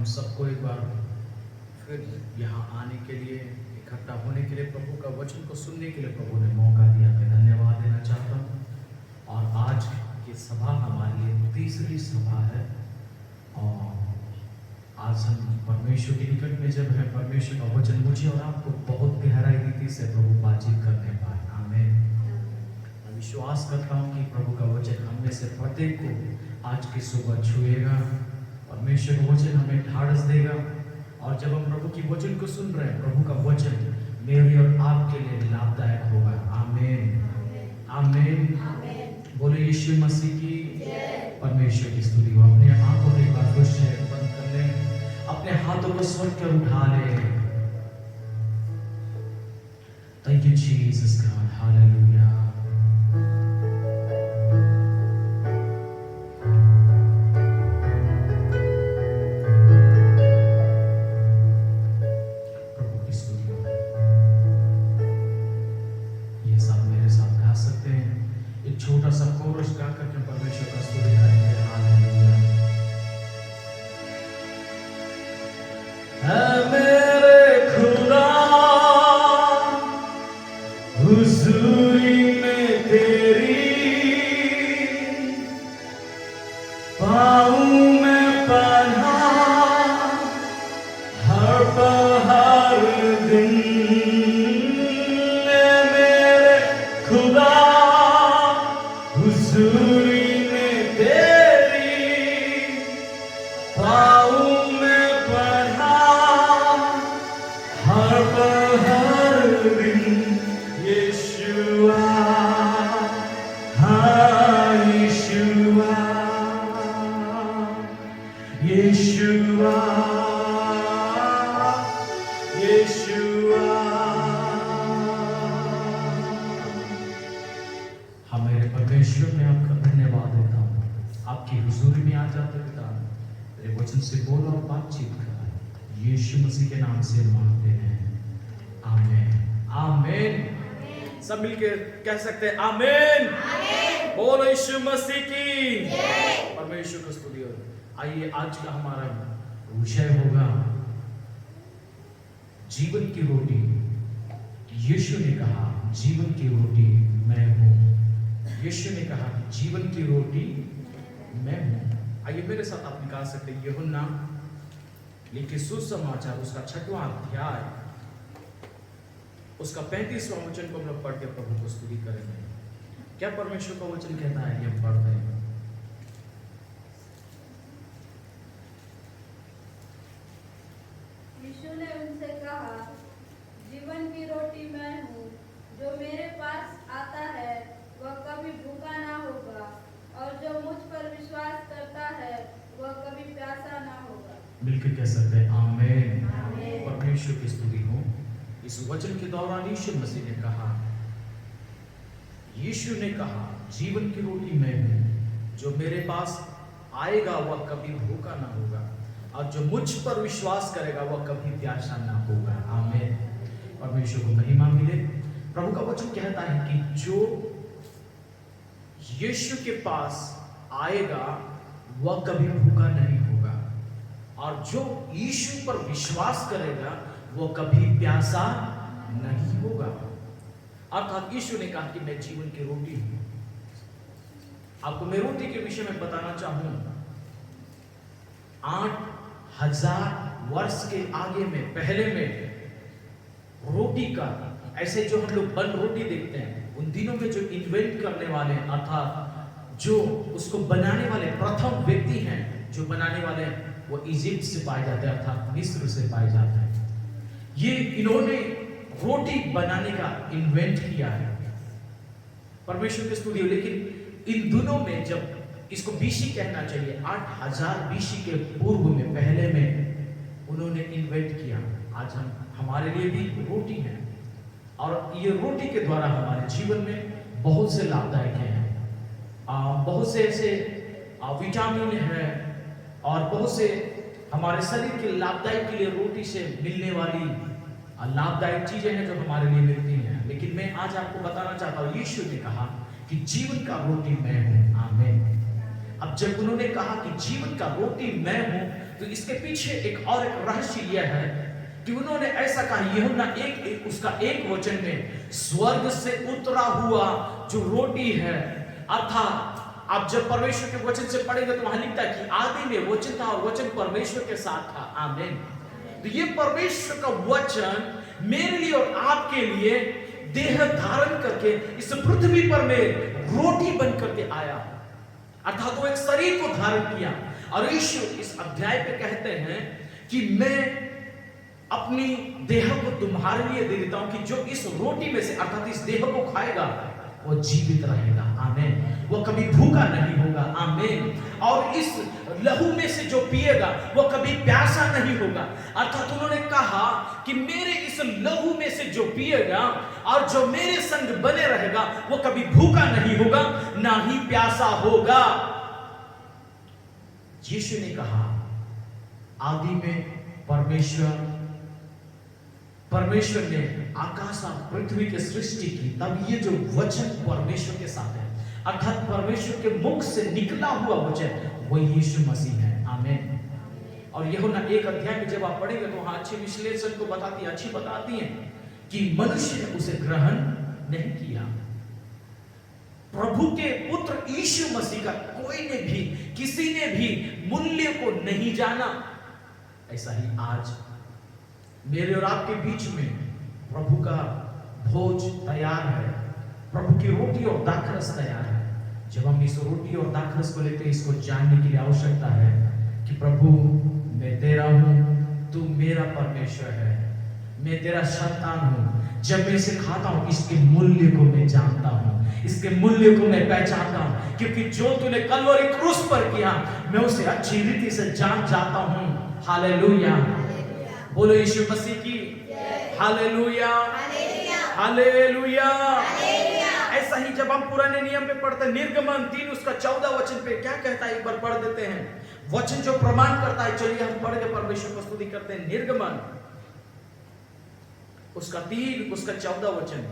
सबको एक बार फिर यहाँ आने के लिए, इकट्ठा होने के लिए, प्रभु का वचन को सुनने के लिए प्रभु ने मौका दिया। मैं धन्यवाद देना चाहता हूँ। और आज की सभा हमारे लिए तीसरी सभा है और आज हम परमेश्वर के निकट में जब है, परमेश्वर का वचन मुझे और आपको बहुत गहराई रीति से प्रभु बातचीत करने पाए। आमीन। मैं विश्वास करता हूँ कि प्रभु का वचन हम में से प्रत्येक को आज की सुबह छुएगा। परमेश्वर का वचन हमें ढाढ़स देगा और जब हम प्रभु की वचन को सुन रहे हैं, प्रभु का वचन मेरे और आपके लिए लाभदायक होगा। आमीन, आमीन। बोले यीशु मसीह की परमेश्वर की स्तुति हो। अपने आंखों को एक बार फिर से बंद कर लें, अपने हाथों को स्वर्ग कर उठा लें। Thank you Jesus God, hallelujah. छोटा सा कोरस गा करके परमेश्वर का स्तुति करेंगे। हालेलुया। है मेरे खुदा हुजूरी में तेरी, पाऊं मैं पनाह हर पहर दिन। मेरे खुदा हुजूरी में तेरी, पाऊं मैं पनाह हर पहर दिन। यीशुआ, हाँ यीशुआ, यीशुआ, यीशुआ। हाँ मेरे परमेश्वर में आपका धन्यवाद देता हूँ। आपकी हुजूरी में आ जाते पिता, मेरे वचन से बोल और बातचीत कर। यीशु मसीह के नाम से मांगते हैं, आमीन, आमीन। सब मिलके कह सकते हैं आमीन। बोलो यीशु मसीह की, परमेश्वर को स्तुति हो। आइए आज का हमारा विषय होगा जीवन की रोटी। यीशु ने कहा जीवन की रोटी मैं हूँ। यीशु ने कहा जीवन की रोटी मैं हूँ। आइए मेरे साथ आप निकाल सकते हैं यूहन्ना लिखे सुसमाचार उसका 6वां अध्याय उसका 35वां वचन को हम लोग पढ़ के प्रभु को स्तुति करेंगे। क्या परमेश्वर का वचन कहता है, ये पढ़ते हैं। यीशु ने उनसे कहा, जीवन की रोटी मैं हूँ, जो मेरे पास आता है वह कभी भूखा ना होगा और जो मुझ पर विश्वास करता है वह कभी प्यासा ना होगा। मिलकर कह सकते हैं आमीन। परमेश्वर की स्तुति हो। इस वचन के दौरान यीशु मसीह ने कहा, यीशु ने कहा जीवन की रोटी मैं हूँ, जो मेरे पास आएगा वह कभी भूखा ना होगा और जो मुझ पर विश्वास करेगा वह कभी प्यासा ना होगा। आमीन। परमेश्वर को महिमा मिले। प्रभु का वचन कहता है कि जो यीशु के पास आएगा वह कभी भूखा नहीं होगा और जो यीशु पर विश्वास करेगा वह कभी प्यासा नहीं होगा। अर्थात यीशु ने कहा कि मैं जीवन की रोटी हूं। आपको मैं रोटी के विषय में बताना चाहूं। 8000 वर्ष के आगे में पहले में रोटी का ऐसे जो हम लोग बन रोटी देखते हैं, उन दिनों में जो इन्वेंट करने वाले अर्थात जो उसको बनाने वाले प्रथम व्यक्ति हैं, जो बनाने वाले वो इजिप्ट से पाए जाते हैं अर्थात मिस्र से पाए जाते हैं। ये इन्होंने रोटी बनाने का इन्वेंट किया है। परमेश्वर की स्तुति हो। लेकिन इन दिनों में जब इसको बीसी कहना चाहिए, 8000 बीसी के पूर्व में पहले में उन्होंने इन्वेंट किया। आज हमारे लिए भी रोटी है और ये रोटी के द्वारा हमारे जीवन में बहुत से लाभदायक हैं। बहुत से ऐसे विटामिन है और बहुत से हमारे शरीर के लाभदायक के लिए रोटी से मिलने वाली लाभदायक चीजें हैं जो हमारे लिए मिलती हैं। लेकिन मैं आज आपको बताना चाहता हूँ, यीशु ने कहा कि जीवन का रोटी मैं हूँ। आमीन। अब जब उन्होंने कहा कि जीवन का रोटी मैं हूँ, तो इसके पीछे एक रहस्य यह है कि उन्होंने ऐसा कहा, यूहन्ना उसका एक वचन में स्वर्ग से उतरा हुआ जो रोटी है, अर्थात आप जब परमेश्वर के वचन से पढ़ेंगे तो वहां लिखता है कि आदि में वचन था और वचन परमेश्वर के साथ था। आमीन। तो ये परमेश्वर का वचन मेरे लिए और आपके लिए देह धारण करके इस पृथ्वी पर में रोटी बन करके आया, अर्थात वो एक शरीर को धारण किया। और यीशु इस अध्याय पे कहते हैं कि मैं अपनी देह को तुम्हारे लिए दे देता हूं कि जो इस रोटी में से अर्थात इस देह को खाएगा वो जीवित रहेगा। आमीन। वो कभी भूखा नहीं होगा। आमीन। और इस लहू में से जो पिएगा वो कभी प्यासा नहीं होगा। अर्थात उन्होंने कहा कि मेरे इस लहू में से जो पिएगा और जो मेरे संग बने रहेगा वो कभी भूखा नहीं होगा ना ही प्यासा होगा। यीशु ने कहा आदि में परमेश्वर ने आकाश और पृथ्वी की सृष्टि की, तब ये जो वचन परमेश्वर के साथ है, अर्थात परमेश्वर के मुख से निकला हुआ वचन वही यीशु मसीह है। आमीन। और यूहन्ना 1 अध्याय में जब आप पढ़ेंगे तो वहां अच्छे विश्लेषण को बताती है कि मनुष्य ने उसे ग्रहण नहीं किया। प्रभु के पुत्र यीशु मसीह का कोई ने भी, किसी ने भी मूल्य को नहीं जाना। ऐसा ही आज मेरे और आपके बीच में प्रभु का भोज तैयार है, प्रभु की रोटी और दाखरस तैयार है। जब हम इस रोटी और दाखरस को लेते हैं, इसको जानने के लिए आवश्यकता है कि प्रभु मैं तेरा हूं, तू मेरा परमेश्वर है, मैं तेरा संतान हूं। जब मैं इसे खाता हूं इसके मूल्य को मैं जानता हूं, इसके मूल्य को मैं पहचानता हूं, क्योंकि जो तूने कलवरी क्रूस पर किया मैं उसे अच्छी रीति से जान जाता हूं। हालेलुया। बोलो यीशु मसीह की हालेलुया, हालेलुया। ऐसा ही जब हम पुराने नियम में पढ़ते हैं, निर्गमन 3 उसका 14 वचन पे क्या कहता है, एक बार पढ़ देते हैं। वचन जो प्रमाण करता है, चलिए हम पढ़ के परमेश्वर को स्तुति करते हैं। निर्गमन उसका 3 उसका 14 वचन।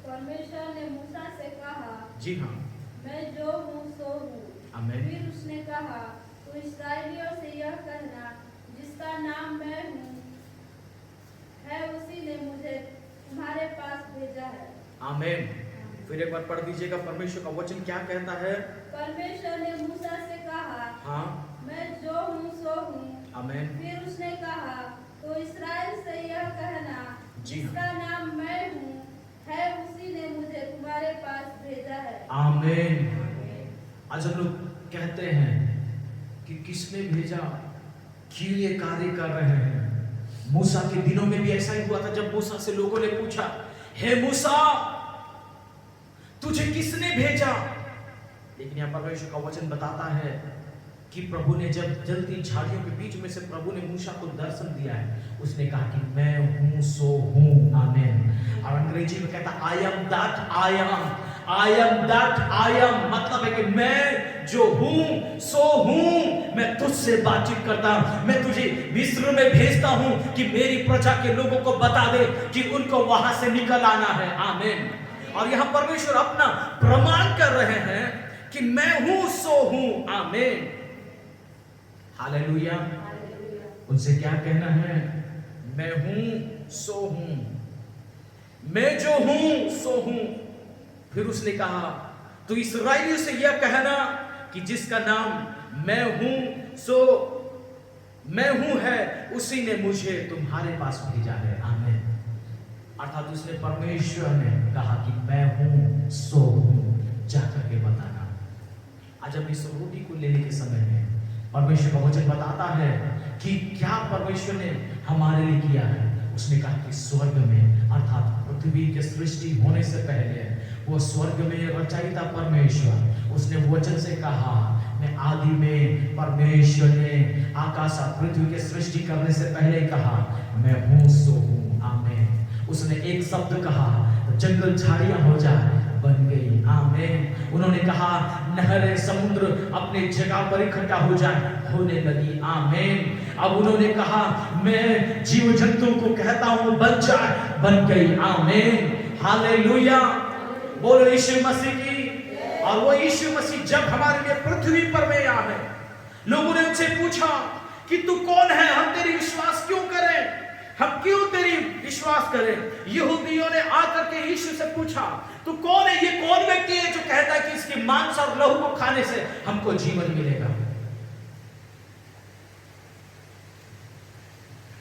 परमेश्वर ने मूसा से कहा, जी हाँ, मैं जो हूँ सो हूँ। आमीन। फिर उसने कहा, तो इस्राएलियों से यह कहना, जिसका नाम मैं हूँ है उसी ने मुझे तुम्हारे पास भेजा है। आमीन। फिर एक बार पढ़ दीजिएगा, परमेश्वर का वचन क्या कहता है। परमेश्वर ने मूसा से कहा, हाँ, मैं जो हूँ सो हूँ। आमीन। फिर उसने कहा, तो इस्राएल से यह कहना, जी हाँ। जिसका नाम मैं हूँ है उसी ने मुझे तुम्हारे पास भेजा है। आमीन। आज हम लोग कहते हैं कि किसने भेजा, क्यों ये कार्य कर रहे हैं। मूसा के दिनों में भी ऐसा ही हुआ था, जब मूसा से लोगों ने पूछा, हे मूसा तुझे किसने भेजा। लेकिन यहाँ परमेश्वर का वचन बताता है कि प्रभु ने जब जलती झाड़ियों के बीच में से प्रभु ने मूसा को दर्शन दिया है, उसने कहा कि मैं हूं सो हूं। आमीन। और अंग्रेजी में कहता I am that I am, I am that I am. मतलब है कि मैं जो हूं सो हूं। मैं तुझसे बातचीत करता हूं, मैं तुझे मिस्र में भेजता हूं कि मेरी प्रजा के लोगों को बता दे कि उनको वहां से निकल आना है। आमीन। और यहां परमेश्वर अपना प्रमाण कर रहे हैं कि मैं हूं सो हूं। आमीन। हालेलुया। उनसे क्या कहना है, मैं हूं सो हूं, मैं जो हूं सो हूं। फिर उसने कहा, तो इस्राएलियों से यह कहना कि जिसका नाम मैं हूं सो मैं हूं है उसी ने मुझे तुम्हारे पास भेजा है। आमीन। अर्थात उसने परमेश्वर ने कहा कि मैं हूं सो हूं, जाकर के बताना। आज हम इस रोटी को लेने के समय में परमेश्वर का वचन बताता है कि क्या परमेश्वर ने हमारे लिए किया है। उसने कहा कि स्वर्ग में अर्थात पृथ्वी के सृष्टि होने से पहले वो स्वर्ग में रचयिता परमेश्वर, उसने वचन से कहा, मैं आदि में परमेश्वर ने आकाश और पृथ्वी के सृष्टि करने से पहले कहा मैं हूं सो हूं। आमीन। उसने एक शब्द कहा, जंगल झाड़ियां हो जाए, बन गई। आमीन। उन्होंने कहा नहरें समुद्र अपने जगह पर इकट्ठा हो जाए, होने लगी। आमीन। अब उन्होंने कहा मैं जीव जंतु को कहता हूं बन जाए, बन गई। आमीन। हालेलुया। बोलो यीशु मसीह की। और वो यीशु मसीह जब हमारे लिए पृथ्वी पर में आए, लोगों ने उनसे पूछा कि तू कौन है, हम तेरी विश्वास क्यों करें, हम क्यों तेरी विश्वास करें। यहूदियों ने आकर के यीशु से पूछा तू कौन है, ये कौन व्यक्ति है जो कहता है कि इसके मांस और लहू को खाने से हमको जीवन मिलेगा।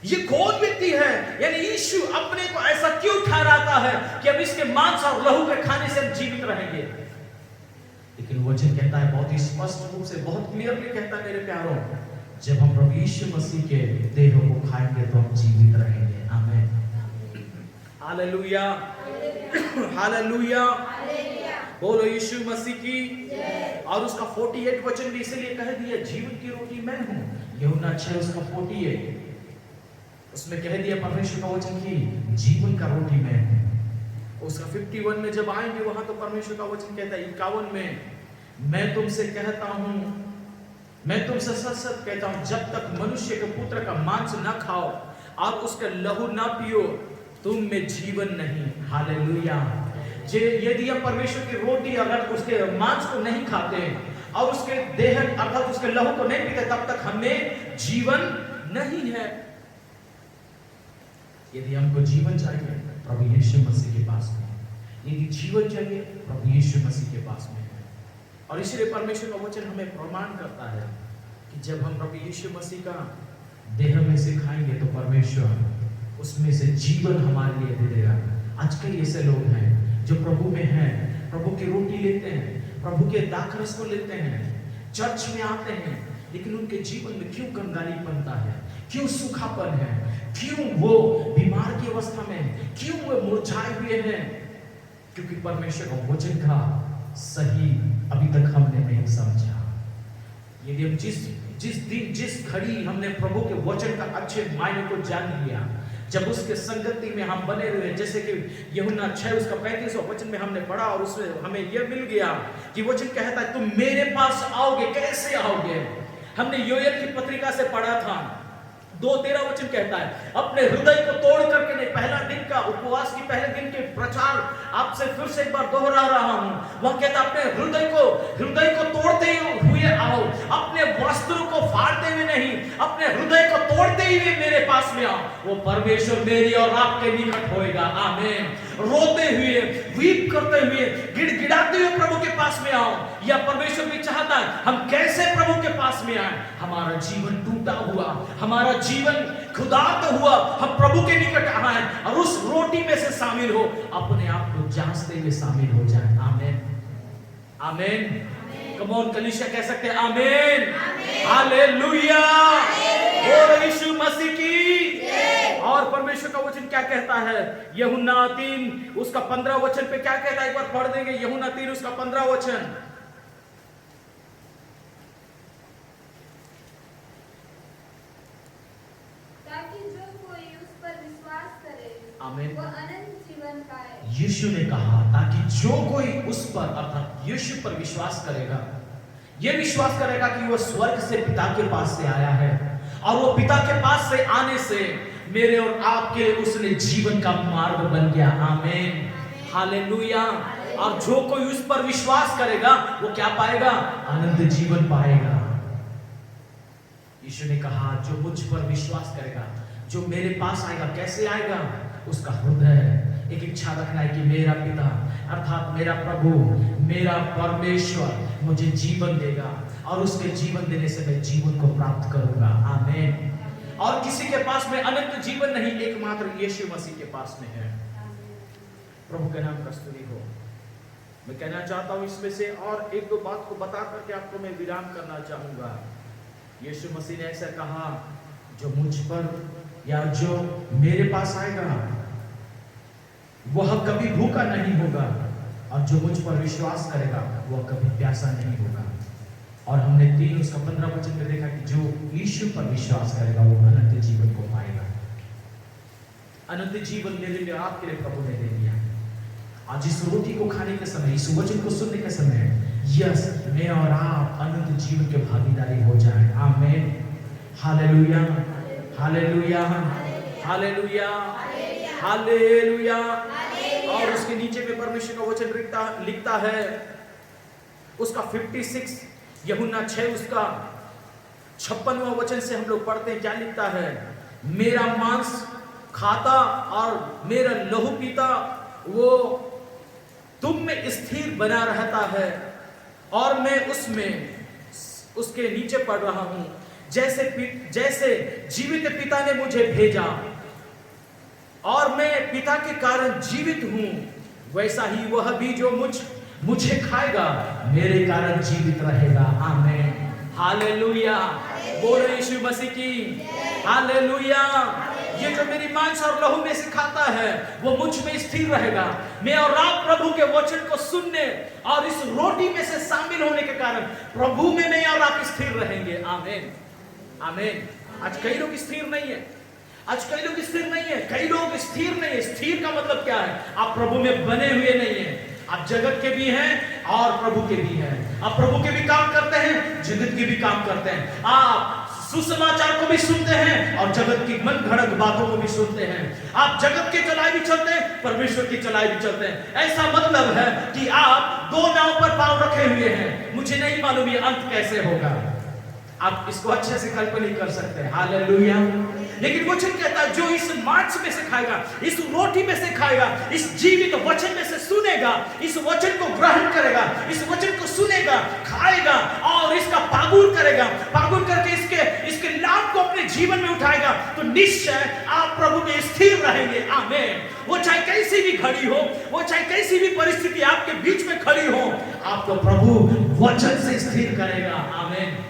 ये कौन व्यक्ति है, यानी यीशु अपने को ऐसा क्यों ठहराता है कि अब इसके मांस और लहू के खाने से हम जीवित रहेंगे। लेकिन वचन कहता है बहुत ही स्पष्ट रूप से, बहुत क्लियरली कहता है मेरे प्यारों, जब हम प्रभु यीशु मसीह के देह को खाएंगे तो हम जीवित रहेंगे। आमीन, हालेलुया, हालेलुया, बोलो यीशु मसीह की। और उसका 48 वचन भी इसलिए कह दिया, जीवन की रोटी मैं हूं। यूहन्ना 6 उसका 48 उसमें कह दिया परमेश्वर का वचन की जीवन का रोटी मैं हूं। उसका 51 में जब आएंगे वहां तो परमेश्वर का वचन कहता है 51 में, मैं तुमसे कहता हूं, मैं तुमसे सच सच कहता हूं, जब तक मनुष्य के पुत्र का मांस ना खाओ और उसका लहू ना पियो तुम में जीवन नहीं। हालेलुया। यदि हम परमेश्वर की रोटी अगर उसके मांस को नहीं खाते और उसके देह अर्थात उसके लहू को नहीं पीते तब तक हमें जीवन नहीं है। यदि हमको जीवन चाहिए प्रभु यीशु मसीह के पास में, यदि जीवन चाहिए प्रभु यीशु मसीह के पास में है। और इसलिए परमेश्वर का वचन हमें प्रमाण करता है कि जब हम प्रभु यीशु मसीह का देह में से खाएंगे तो परमेश्वर उसमें से जीवन हमारे लिए दे देगा। आज कई ऐसे लोग हैं जो प्रभु में हैं, प्रभु की रोटी लेते हैं, प्रभु के दाखरस को लेते हैं, चर्च में आते हैं, लेकिन उनके जीवन में क्यों कंगाली बनता है, क्यों सूखापन है, क्यों वो बीमार की अवस्था में, क्यों वो मुरझाए हुए हैं? क्योंकि परमेश्वर का वचन का सही अभी तक हमने नहीं समझा। यदि हम जिस दिन जिस घड़ी हमने प्रभु के वचन का अच्छे मायने को जान लिया, जब उसके संगति में हम बने रहे, जैसे कि यूहन्ना 6 उसका 35वां वचन में हमने पढ़ा और उसमें हमें यह मिल गया कि वचन कहता है तुम मेरे पास आओगे। कैसे आओगे? हमने योएल की पत्रिका से पढ़ा था, 2:13 वचन कहता है अपने हृदय को तोड़ करके नहीं, पहला दिन का उपवास की पहले दिन के प्रचार आपसे फिर से एक बार दोहरा रहा हूं। वह कहता अपने हृदय को तोड़ते हुए आओ, अपने वस्त्रों को फाड़ते हुए नहीं, अपने हृदय को तोड़ते हुए मेरे पास में आओ। वो परमेश्वर मेरी और आपके निकट होएगा। आमीन। रोते हुए, वीप करते हुए, गिड़गिड़ाते हुए प्रभु के पास में आओ। या परमेश्वर भी चाहता है हम कैसे प्रभु के पास में आए। हमारा जीवन टूटा हुआ, हमारा जीवन खुदात हुआ, हम प्रभु के निकट आए और उस रोटी में से शामिल हो, अपने आप को जांचते हुए शामिल हो जाए। आमीन, आमीन। कम ऑन कलीसिया कह सकते हैं आमीन, हालेलुया, बोलो यीशु मसीह की। और परमेश्वर का वचन क्या कहता है? यूहन्ना 3 उसका 15 वचन पे क्या कहता है? एक बार पढ़ देंगे यूहन्ना 3 उसका 15 वचन। ताकि जो कोई उस पर विश्वास करे आमीन, वो अनंत जीवन पाए। यीशु ने कहा ताकि जो कोई उस पर अर्थात यीशु पर विश्वास करेगा, यह विश्वास करेगा कि वह स्वर्ग से पिता के पास से आया है और वो पिता के पास से आने से मेरे और आपके लिए उसने जीवन का मार्ग बन गया। आमीन, हालेलुया। और जो कोई उस पर विश्वास करेगा वो क्या पाएगा? अनंत जीवन पाएगा। यीशु ने कहा जो मुझ पर विश्वास करेगा, जो मेरे पास आएगा, कैसे आएगा? उसका हृदय एक इच्छा रखना है कि मेरा पिता अर्थात मेरा प्रभु, मेरा परमेश्वर मुझे जीवन देगा और उसके जीवन देने से मैं जीवन को प्राप्त करूंगा। आमीन। और किसी के पास में अनंत जीवन नहीं, एकमात्र यीशु मसीह के पास में है। प्रभु के नाम का स्तुति हो। मैं कहना चाहता हूं इसमें से और एक दो बात को बता करके आपको मैं विराम करना चाहूंगा। यीशु मसीह ने ऐसा कहा जो मुझ पर या जो मेरे पास आएगा वह कभी भूखा नहीं होगा और जो मुझ पर विश्वास करेगा वह कभी प्यासा नहीं होगा। और हमने 3 उसका 15 वचन में देखा कि जो यीशु पर विश्वास करेगा वो अनंत जीवन को पाएगा। अनंत जीवन मेरे लिए आपके लिए प्रभु ने दे दिया। आज इस रोटी को खाने के समय, इस वचन को सुनने के समय यस मैं और आप अनंत जीवन के भागीदारी हो जाए। आमीन, हालेलुया, हालेलुया, हालेलुया, हालेलुया। और उसके नीचे में परमेश्वर का वचन लिखता है, उसका 56 यूहन्ना 6 उसका 56वां वचन से हम लोग पढ़ते हैं, क्या लिखता है? मेरा मांस खाता और मेरा लहू पीता वो तुम में स्थिर बना रहता है और मैं उसमें। उसके नीचे पढ़ रहा हूं, जैसे जीवित पिता ने मुझे भेजा और मैं पिता के कारण जीवित हूं, वैसा ही वह भी जो मुझे खाएगा मेरे कारण जीवित रहेगा। आमीन, हालेलुया। बोलो यीशु मसीह की हालेलुया। ये जो मेरी मांस और लहू में से खाता है वो मुझ में स्थिर रहेगा। मैं और आप प्रभु के वचन को सुनने और इस रोटी में से शामिल होने के कारण प्रभु में मैं और आप स्थिर रहेंगे। आमीन, आमीन। आज कई लोग स्थिर नहीं है, आज कई लोग स्थिर नहीं है, कई लोग स्थिर नहीं है। स्थिर का मतलब क्या है? आप प्रभु में बने हुए नहीं है। आप जगत के भी हैं और प्रभु के भी हैं। आप प्रभु के भी काम करते हैं, जगत के भी काम करते हैं। आप सुसमाचार को भी सुनते हैं और जगत की मन घड़त बातों को भी सुनते हैं। आप जगत के चलाए भी चलते हैं, परमेश्वर की चलाए भी चलते हैं। ऐसा मतलब है कि आप दो नाव पर पांव रखे हुए हैं। मुझे नहीं मालूम ये अंत कैसे होगा, आप इसको अच्छे से कल्पना नहीं कर सकते। हालेलुया। लेकिन वचन कहता है जो इस मांस में से खाएगा, इस रोटी में से खाएगा, इस जीवित वचन में से सुनेगा, इस वचन को ग्रहण करेगा, इस वचन को सुनेगा, खाएगा और इसका पागुर करेगा, पागुर करके इसके लाभ को अपने जीवन में उठाएगा, तो निश्चय आप प्रभु में स्थिर रहेंगे। आमीन। वो चाहे कैसी भी घड़ी हो, वो चाहे कैसी भी परिस्थिति आपके बीच में खड़ी हो, आपको प्रभु वचन से स्थिर करेगा। आमीन।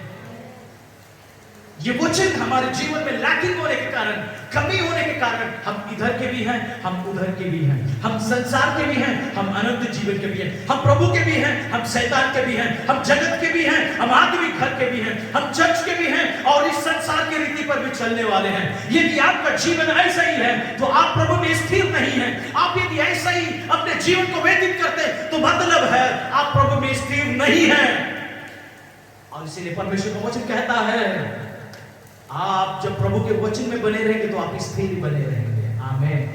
ये वचन हमारे जीवन में लैकिंग होने के कारण, कमी होने के कारण, हम इधर के भी हैं, हम उधर के भी हैं, हम संसार के भी हैं, हम अनंत जीवन के भी हैं, हम प्रभु के भी हैं, हम शैतान के भी हैं, हम जगत के भी हैं, हम आदमी घर के भी हैं, हम चर्च के भी हैं और इस संसार की रीति पर भी चलने वाले हैं। यदि आपका जीवन ऐसा ही है तो आप प्रभु में स्थिर नहीं है। आप यदि ऐसा ही अपने जीवन को व्यतीत करते हैं तो मतलब है आप प्रभु में स्थिर नहीं है। और इसीलिए परमेश्वर का वचन कहता है आप जब प्रभु के वचन में बने रहेंगे तो आप स्थिर बने रहेंगे। आमीन।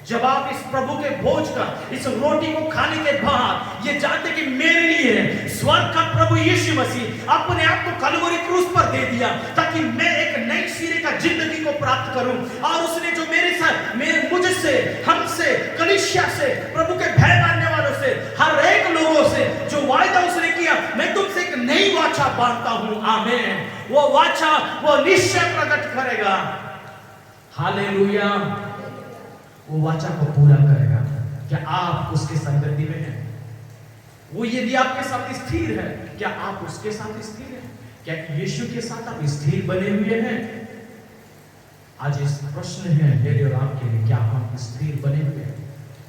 जब आप इस प्रभु के भोज का, इस रोटी को खाने के बाद ये जानते कि मेरे लिए स्वर्ग का प्रभु यीशु मसीह अपने आप को कलवरी क्रूस पर दे दिया ताकि मैं एक नई सिरे का जिंदगी को प्राप्त करूं। और उसने जो मेरे साथ, मुझसे, हमसे, कलीसिया से, प्रभु के भय मानने वालों से, हर एक लोगों से जो वायदा उसने किया, मैं तुमसे एक नई वाचा बांधता हूं। आमीन। वो वाचा वो निश्चय प्रकट करेगा। हालेलुया। वो वाचा को पूरा करेगा। क्या आप उसके संगति में हैं? वो यदि आपके साथ स्थिर है, क्या आप उसके साथ स्थिर हैं? क्या यीशु के साथ आप स्थिर बने हुए हैं? आज इस प्रश्न है मेरे और आपके लिए, क्या हम स्थिर बने हुए हैं?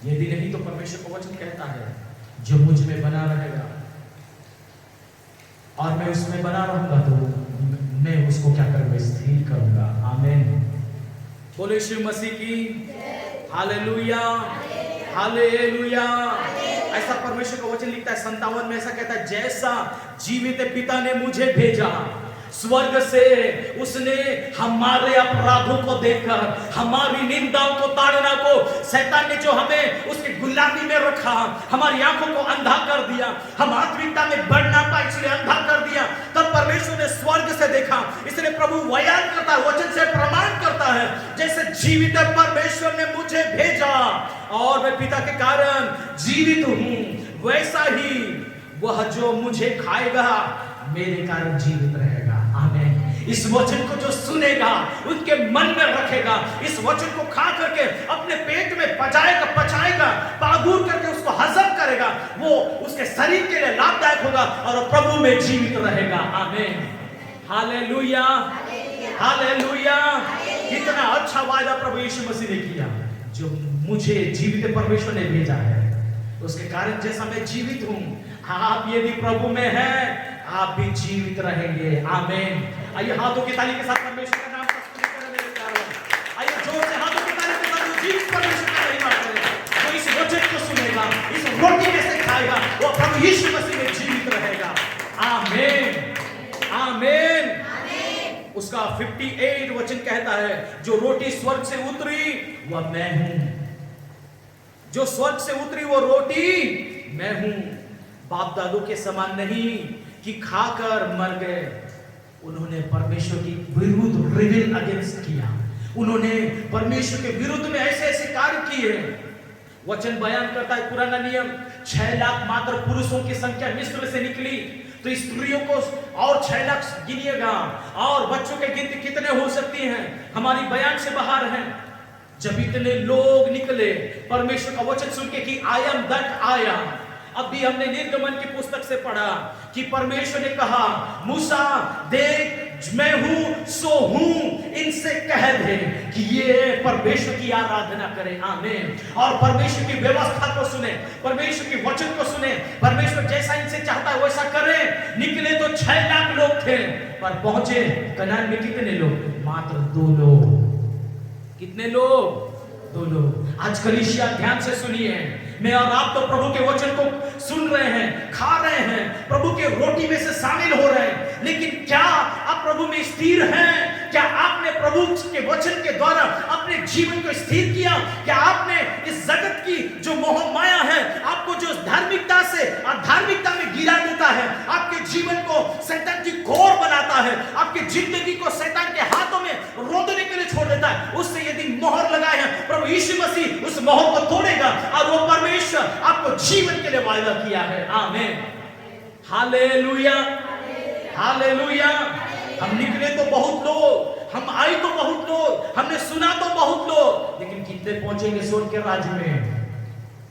यदि नहीं तो परमेश्वर का वचन कहता है जो मुझ में बना रहेगा और मैं उसमें बना रहूंगा तो मैं उसको क्या करूंगा? स्थिर करूंगा। आमीन। बोलो यीशु मसीह की हालेलुया, हालेलुया। ऐसा परमेश्वर का वचन लिखता है 57 में, ऐसा कहता है जैसा जीवित पिता ने मुझे भेजा, स्वर्ग से उसने हमारे अपराधों को देखकर, हमारी निंदाओं को, ताड़ना को, शैतान ने जो हमें उसकी गुलामी में रखा, हमारी आंखों को अंधा कर दिया, हम आत्मिकता में बढ़ ना पाए इसलिए अंधा कर दिया। तब परमेश्वर ने स्वर्ग से देखा। इसलिए प्रभु बयान करता है, वचन से प्रमाण करता है, जैसे जीवित परमेश्वर ने मुझे भेजा और मैं पिता के कारण जीवित हूं, वैसा ही वह जो मुझे खाएगा मेरे कारण जीवित रहेगा। आमीन। इस वचन को जो सुनेगा, उनके मन में रखेगा, इस वचन को खा करके अपने पेट में पचाएगा, पागुर करके उसको हजम करेगा, वो उसके शरीर के लिए लाभदायक होगा और प्रभु में जीवित रहेगा। आमीन। Hallelujah, hallelujah. कितना अच्छा वायदा प्रभु यीशु मसीह ने किया, जो मुझे जीवित परमेश्वर ने भेजा है, उसके कारण जैसा मैं जीवित हूं, आप यदि प्रभु में हैं आप भी जीवित रहेंगे। आमीन। आइए हाथों की ताली के साथ परमेश्वर का नाम करें मेरे प्यारों। आइए जोर से हाथों की ताली के साथ जीवित परमेश्वर का महिमा करें। जो इस वचन को सुनेगा, इस रोटी में से खाएगा, वो प्रभु यीशु मसीह में जीवित रहेगा। आमीन, आमीन। उसका 58 वचन कहता है जो रोटी स्वर्ग से उतरी वह मैं हूं। जो स्वर्ग से उतरी वो रोटी मैं हूं। बाप दादों के समान नहीं कि खाकर मर गए। उन्होंने परमेश्वर की विरुद्ध रिबेल अगेंस्ट किया। उन्होंने परमेश्वर के विरुद्ध में ऐसे ऐसे कार्य किए। वचन बयान करता है पुराना नियम 6 लाख मात्र पुरुषों की संख्या मिस्र से निकली, तो स्त्रियों को और 6 लाख गिनिएगा, और बच्चों की गिनती कितने हो सकती हैं, हमारी बयान से बाहर है। जब इतने लोग निकले परमेश्वर का वचन सुन के कि I am that I am. अब भी हमने निर्गमन की पुस्तक से पढ़ा कि परमेश्वर ने कहा मूसा देख मैं हूं सो हूं, इनसे कह दे कि ये परमेश्वर की आराधना करें। आमीन। और परमेश्वर की व्यवस्था को सुने, परमेश्वर के वचन को सुने, परमेश्वर जैसा इनसे चाहता है वैसा करें। निकले तो 6 लाख लोग थे, पर पहुंचे कनान में कितने लोग? मात्र 2 लोग। कितने लोग? 2 लोग। आज कलीसिया ध्यान से सुनिए, मैं और आप तो प्रभु के वचन को सुन रहे हैं, खा रहे हैं, प्रभु के रोटी में से शामिल हो रहे हैं, लेकिन क्या आप प्रभु में स्थिर हैं? क्या आपने प्रभु के वचन के द्वारा अपने जीवन को स्थिर किया? क्या आपने इस जगत की जो मोह माया है, आपको जो धार्मिकता से अधार्मिकता में गिरा देता है, आपके जीवन को शैतान की खोर बनाता है, आपकी जिंदगी को शैतान के हाथों में रोदने के लिए छोड़ देता है, उससे यदि मोहर लगाए हैं, प्रभु यीशु मसीह उस मोहर को तोड़ेगा और वो परमेश्वर आपको जीवन के लिए वायदा किया है। आमीन। Hallelujah, hallelujah. हम निकले तो बहुत लोग, हम आए तो बहुत लोग, हमने सुना तो बहुत लोग, लेकिन कितने पहुंचेंगे स्वर्ग के राज्य में?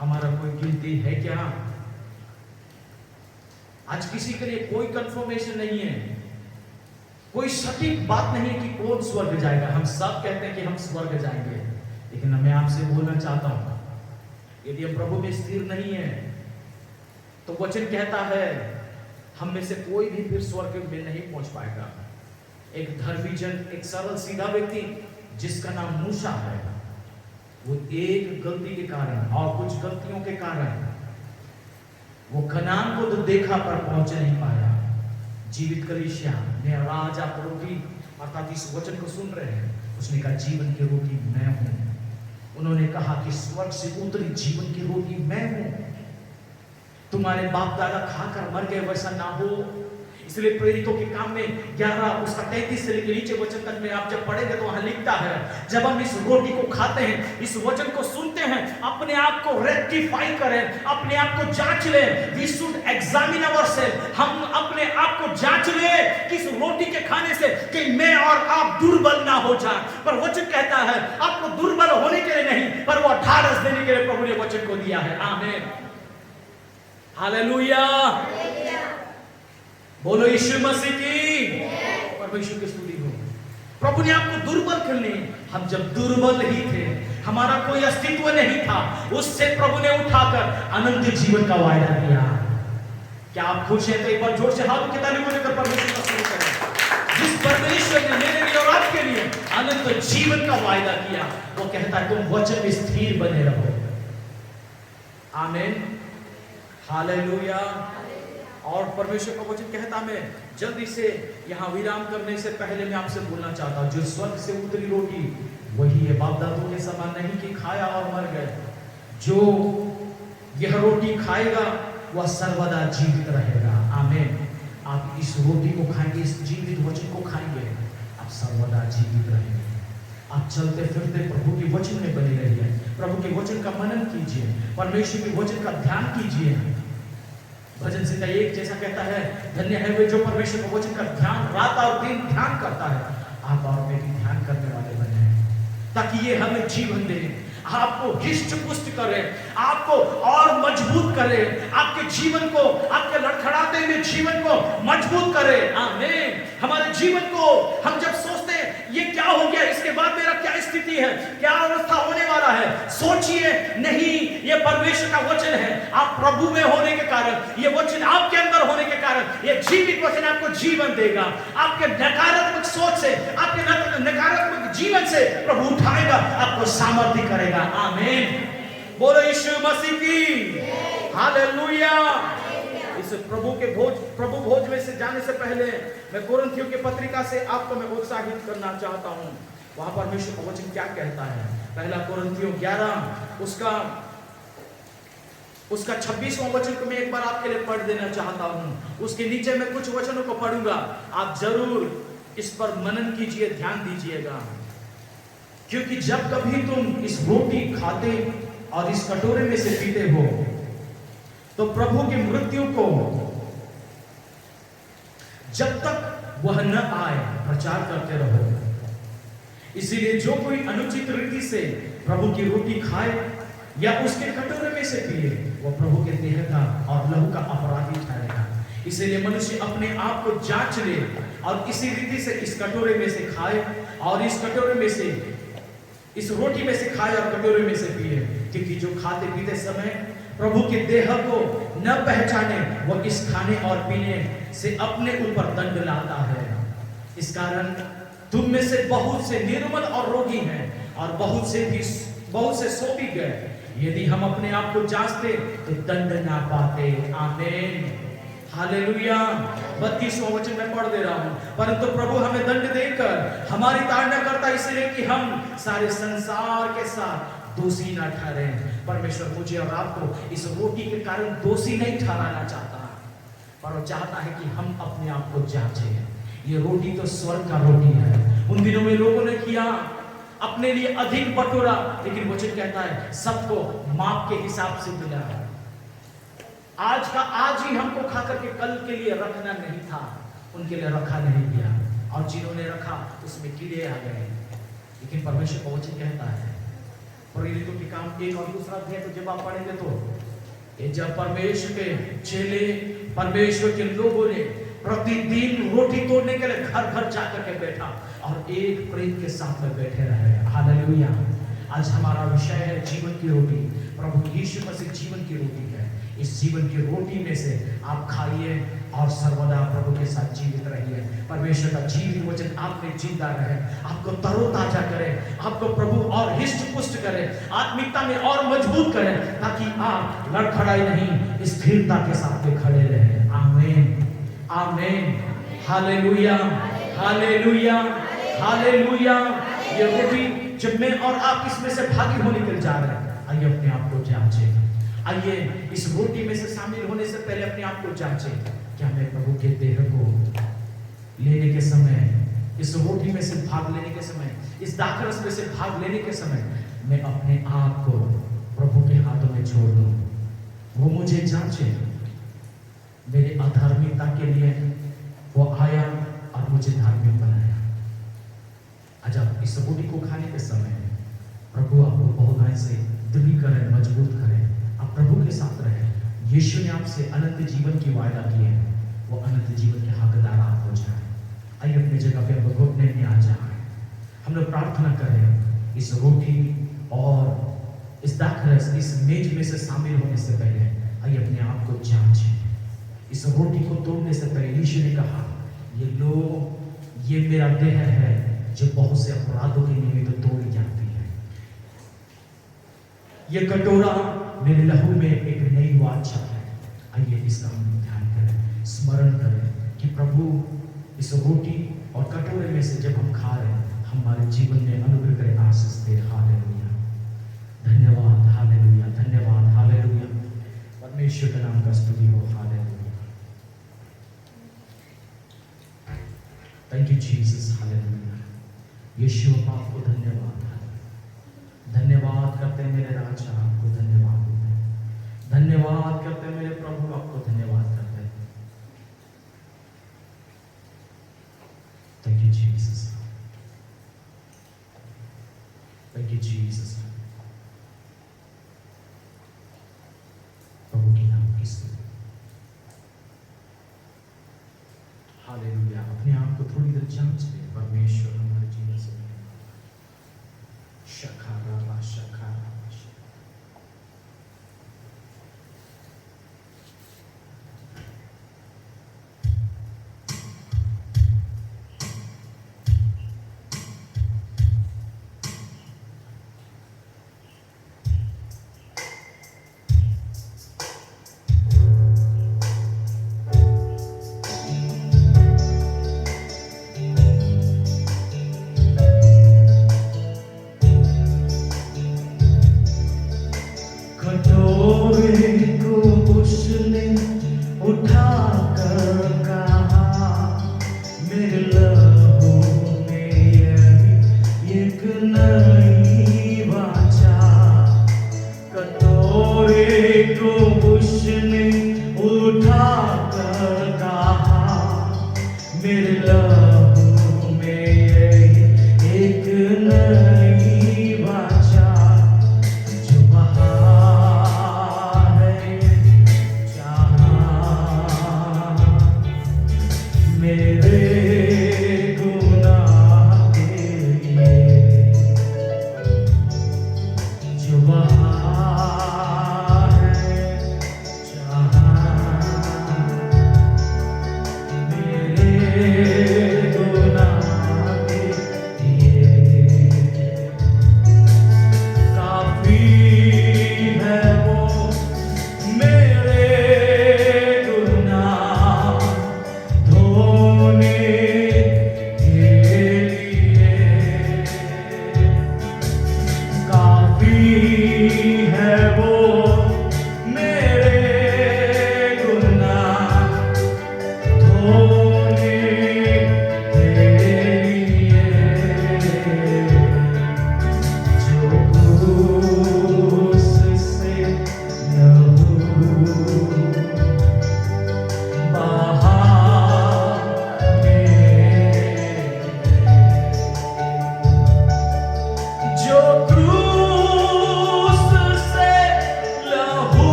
हमारा कोई गिनती है क्या? आज किसी के लिए कोई कंफर्मेशन नहीं है, कोई सटीक बात नहीं है कि कौन स्वर्ग जाएगा। हम सब कहते हैं कि हम स्वर्ग जाएंगे, लेकिन मैं आपसे बोलना चाहता हूं, यदि हम प्रभु में स्थिर नहीं है तो वचन कहता है हम में से कोई भी फिर स्वर्ग में नहीं पहुंच पाएगा। एक धर्मी जन, एक सरल सीधा व्यक्ति जिसका नाम मूसा है, वो एक गलती के कारण और कुछ गलतियों के कारण वो कनान को तो देखा पर पहुंच नहीं पाया। जीवित कलीसिया ने राजा प्रभु अर्थात इस वचन को सुन रहे हैं, उसने कहा जीवन की रोटी मैं हूं। उन्होंने कहा कि स्वर्ग से उतरी जीवन की रोटी मैं हूं। तुम्हारे बाप दादा खाकर मर गए वैसा ना हो, इसलिए प्रेरितों के काम में 11 उसका 33 से लेकर नीचे वचन तक में आप जब पढ़ेंगे तो वहां लिखता है जब हम इस रोटी को खाते हैं, इस वचन को सुनते हैं, अपने आप को रेक्टिफाई करें, अपने आप को जांच लें। We should examine ourself. हम अपने आप को जांच लें कि इस रोटी के खाने से कि मैं और आप दुर्बल ना हो जाए। पर वचन कहता है आपको दुर्बल होने के लिए नहीं, पर वो ढाढ़स देने के लिए प्रभु ने वचन को दिया है। आमीन, हालेलुया। बोलो यीशु मसीह की परमेश्वर की स्तुति हो। प्रभु ने आपको दुर्बल कर लिए। हम जब दुर्बल ही थे, हमारा कोई अस्तित्व नहीं था, उससे प्रभु ने उठाकर अनंत जीवन का वायदा किया। क्या आप खुश हैं? तो एक बार जोर से हाथ की ताली लेकर परमेश्वर का स्तुति करें। जिस परमेश्वर ने मेरे लिए और आपके लिए अनंत जीवन का वायदा किया, वो कहता है तुम वचन में स्थिर बने रहो। आमीन, हालेलुया। और परमेश्वर का वचन कहता, मैं जल्दी से यहाँ विराम करने से पहले मैं आपसे बोलना चाहता हूँ, जो स्वर्ग से उतरी रोटी वही है, बाप दादों के समान नहीं कि खाया और मर गए। जो यह रोटी खाएगा वह सर्वदा जीवित रहेगा। आमीन। आप इस रोटी को खाएंगे, इस जीवित वचन को खाएंगे, आप सर्वदा जीवित रहेंगे। आप चलते फिरते प्रभु के वचन में बने रहिए, प्रभु के वचन का मनन कीजिए, परमेश्वर के वचन का ध्यान कीजिए। भजन संहिता 1 जैसा कहता है, धन्य है वे जो परमेश्वर के वचन का ध्यान रात और दिन ध्यान करता है। आप और मैं भी ध्यान करने वाले बने, ताकि ये हमें जीवन दे, आपको हिष्ट पुष्ट करे, आपको और मजबूत करे, आपके जीवन को, आपके लड़खड़ाते हुए जीवन को मजबूत करे। आमीन। हमारे जीवन को हम जब सोचते हैं ये क्या हो गया, इसके बाद मेरा क्या स्थिति है, क्या अवस्था होने वाला है, सोचिए नहीं, ये परमेश्वर का वचन है। आप प्रभु में होने के कारण, ये वचन आपके अंदर होने के कारण, ये जीवित वचन आपको जीवन देगा। आपके नकारात्मक सोच से, आपके नकारात्मक जीवन से प्रभु उठाएगा, आपको सामर्थ्य करेगा। आमीन। बोलो यीशु मसीह की हालेलुया। इस प्रभु भोज में से जाने से पहले मैं कोरिन्थियों की पत्रिका से आपको मैं उत्साहित करना चाहता हूं। वहां परमेश्वर का वचन क्या कहता है? पहला कोरिन्थियों 11 उसका उसका 26वां वचन को मैं एक बार आपके लिए पढ़ देना चाहता हूं। उसके नीचे मैं कुछ वचनों को पढ़ूंगा, आप जरूर इस पर मनन कीजिए, ध्यान दीजिएगा। क्योंकि जब कभी तुम इस रोटी खाते और इस कटोरे में से पीते हो तो प्रभु की मृत्यु को जब तक वह न आए प्रचार करते रहो। इसीलिए जो कोई अनुचित रीति से प्रभु की रोटी खाए या उसके कटोरे में से पिए वह प्रभु के देह का और लहू का अपराधी ठहरेगा। इसीलिए मनुष्य अपने आप को जांच ले और इसी रीति से इस कटोरे में से खाए और इस कटोरे में से, इस रोटी में से खाए और कटोरे में से पिए। क्योंकि जो खाते पीते समय प्रभु के देह को न पहचाने वह इस खाने और पीने से अपने ऊपर दंड लाता है। इस कारण तुम में से बहुत से निर्मल और रोगी हैं और बहुत से सो भी गए। यदि हम अपने आप को जांचते तो दंड ना पाते। आमीन, हालेलुया। 32वां वचन मैं पढ़ दे रहा हूं। परंतु प्रभु हमें दंड देकर हमारी ताड़ना करता, इसलिए कि हम सारे संसार के साथ दोषी ना ठहरे। परमेश्वर मुझे और आपको इस रोटी के कारण दोषी नहीं ठहराना चाहता, पर वो चाहता है कि हम अपने आप को जांचें। ये रोटी तो स्वर्ग का रोटी है। उन दिनों में लोगों ने किया अपने लिए अधिक बटोरा, लेकिन वचन कहता है सबको माप के हिसाब से मिला। आज का आज ही हमको खा करके कल के लिए रखना नहीं था, उनके लिए रखा नहीं गया, और जिन्होंने रखा उसमें कीड़े आ गए। लेकिन परमेश्वर का वचन कहता है, प्रेरितों के काम 1 और 2 अध्याय को जब आप पढ़ेंगे तो ये जब परमेश्वर के चेले, परमेश्वर के लोगों ने प्रतिदिन रोटी तोड़ने के लिए घर घर जाकर के बैठा और एक प्रेम के साथ में बैठे रहे। हालेलुया। आज हमारा विषय है जीवन की रोटी। प्रभु यीशु मसीह जीवन की रोटी है। इस जीवन की रोटी में से आप खाइए और सर्वदा प्रभु के साथ जीवित रहिए। परमेश्वर का जीवित वचन आप में जिंदा रहे, आपको तरोताजा करे, आपको प्रभु और हिष्ट पुष्ट करे, आत्मिकता में और मजबूत करे, ताकि आप लड़खड़ाई नहीं, स्थिरता के साथ में खड़े रहे। आमीन, आमीन, हालेलुया, हालेलुया, हालेलुया। ये रोटी जब मैं और आप इसमें से भागी होने के लिए जा रहे हैं, आइए अपने आप को जांचें। आइए इस रोटी में से शामिल होने से पहले अपने आप को जांचें, क्या मैं प्रभु के देह को लेने के समय, इस रोटी में से भाग लेने के समय, इस दाखरस में से भाग लेने के समय मैं अपने आप को प्रभु के हाथों में छोड़ दूं। वो मुझे जांचे। मेरे अधार्मिकता के लिए वो आया और मुझे धार्मिक बनाया। आज आप इस रोटी को खाने के समय प्रभु आपको बहुत ऐसे दृढ़ करें, मजबूत करें। आप प्रभु के साथ रहें। यीशु ने आपसे अनंत जीवन की वायदा की है, वो अनंत जीवन के हकदार आप हो जाए। आइए अपनी जगह पे घुटने में आ जाए। हम लोग प्रार्थना करें। इस रोटी और इस दाखरस, इस मेज में से शामिल होने से पहले आइए अपने आप को जांचें। इस रोटी को तोड़ने से पहले यीशु ने कहा, ये लो, ये मेरा देह है जो बहुत से अपराधों के निमित्त तोड़ी जाती है। ये कटोरा मेरे लहू में एक नई वाचा है। आइए इसका हम ध्यान करें, स्मरण करें कि प्रभु इस रोटी और कटोरे में से जब हम खा रहे हैं, हमारे जीवन में अनुग्रह करें, आशीष दे। हालेलुया, धन्यवाद, हालेलुया, धन्यवाद, हालेलुया। परमेश्वर के नाम का स्तुति हो। Hallelujah. Thank you Jesus, hallelujah. यीशु आपको धन्यवाद, धन्यवाद करते मेरे राजा, आपको धन्यवाद देते हैं। धन्यवाद करते मेरे प्रभु, आपको धन्यवाद करते हैं। Thank you Jesus, thank you Jesus. प्रभु के नाम की स्तुति। हालेलुया। अपने आप को थोड़ी देर जांच ले। परमेश्वर हमारे जीवन से शखारा शखारा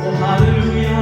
ओ हालेलुया